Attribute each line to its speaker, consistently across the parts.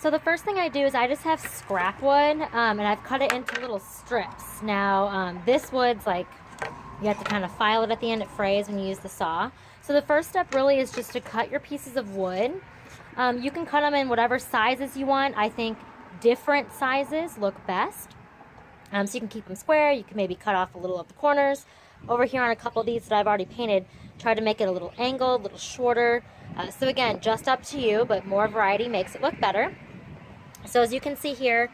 Speaker 1: So the first thing I do is I just have scrap wood, and I've cut it into little strips. Now, this wood's like, you have to kind of file it at the end, it frays when you use the saw. So the first step really is just to cut your pieces of wood. You can cut them in whatever sizes you want. I think different sizes look best. So you can keep them square, you can maybe cut off a little of the corners. Over here on a couple of these that I've already painted, try to make it a little angled, a little shorter. So again, just up to you, but more variety makes it look better. So as you can see here,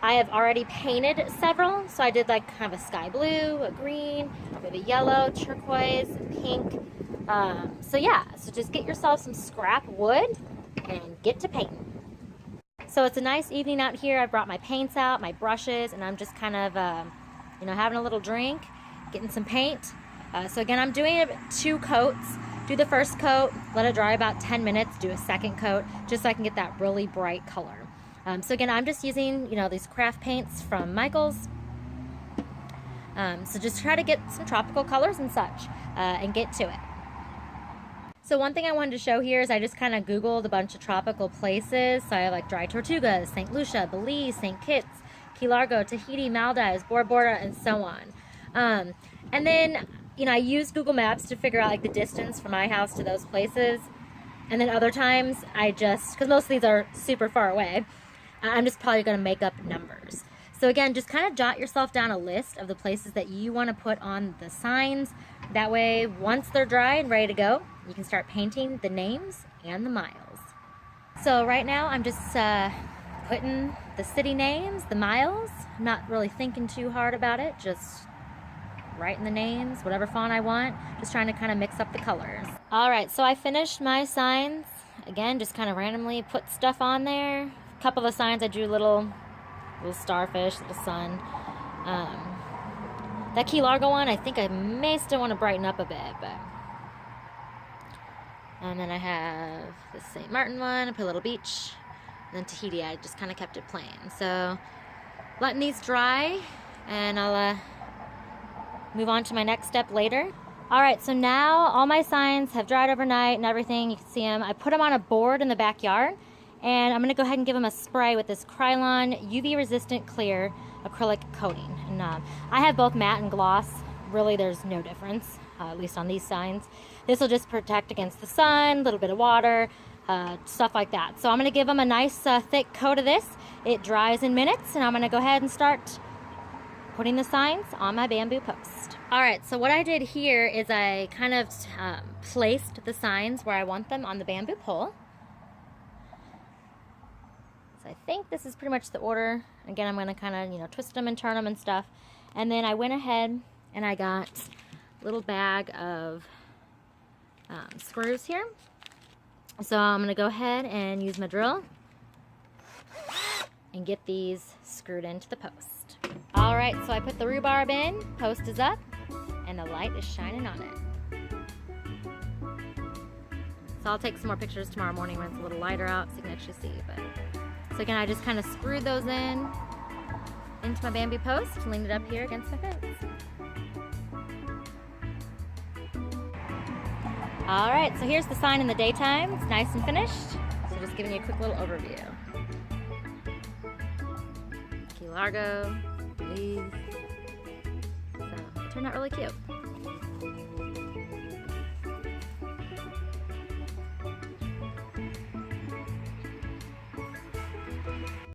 Speaker 1: I have already painted several. So I did like kind of a sky blue, a green, maybe yellow, turquoise, pink. So yeah, so just get yourself some scrap wood and get to painting. So it's a nice evening out here. I brought my paints out, my brushes, and I'm just kind of, having a little drink, getting some paint. So again, I'm doing 2 coats. Do the first coat, let it dry about 10 minutes, do a second coat, just so I can get that really bright color. So again, I'm just using, these craft paints from Michael's. So just try to get some tropical colors and such, and get to it. So one thing I wanted to show here is I just kind of Googled a bunch of tropical places. So I have like Dry Tortugas, St. Lucia, Belize, St. Kitts, Key Largo, Tahiti, Maldives, Bora Bora, and so on. And then, I used Google Maps to figure out like the distance from my house to those places. And then other times because most of these are super far away, I'm just probably going to make up numbers. So again, just kind of jot yourself down a list of the places that you want to put on the signs. That way, once they're dry and ready to go, you can start painting the names and the miles. So right now, I'm just putting the city names, the miles. I'm not really thinking too hard about it, just writing the names, whatever font I want, just trying to kind of mix up the colors. All right, so I finished my signs. Again, just kind of randomly put stuff on there. A couple of the signs I drew little starfish, little sun. That Key Largo one, I think I may still want to brighten up a bit, but. And then I have the St. Martin one, I put a little beach. And then Tahiti, I just kind of kept it plain. So letting these dry, and I'll move on to my next step later. All right, so now all my signs have dried overnight and everything. You can see them. I put them on a board in the backyard, and I'm gonna go ahead and give them a spray with this Krylon UV resistant clear acrylic coating. And I have both matte and gloss. Really, there's no difference, at least on these signs. This will just protect against the sun, a little bit of water, stuff like that. So I'm gonna give them a nice thick coat of this. It dries in minutes, and I'm gonna go ahead and start putting the signs on my bamboo post. All right, so what I did here is I kind of placed the signs where I want them on the bamboo pole. So I think this is pretty much the order. Again, I'm gonna kind of, twist them and turn them and stuff. And then I went ahead and I got a little bag of screws here. So I'm gonna go ahead and use my drill and get these screwed into the post. All right, so I put the rhubarb in, post is up, and the light is shining on it. So I'll take some more pictures tomorrow morning when it's a little lighter out so you can actually see. So again, I just kind of screwed those into my bamboo post, leaned it up here against my fence. All right, so here's the sign in the daytime. It's nice and finished. So just giving you a quick little overview. Key Largo, Belize. So it turned out really cute.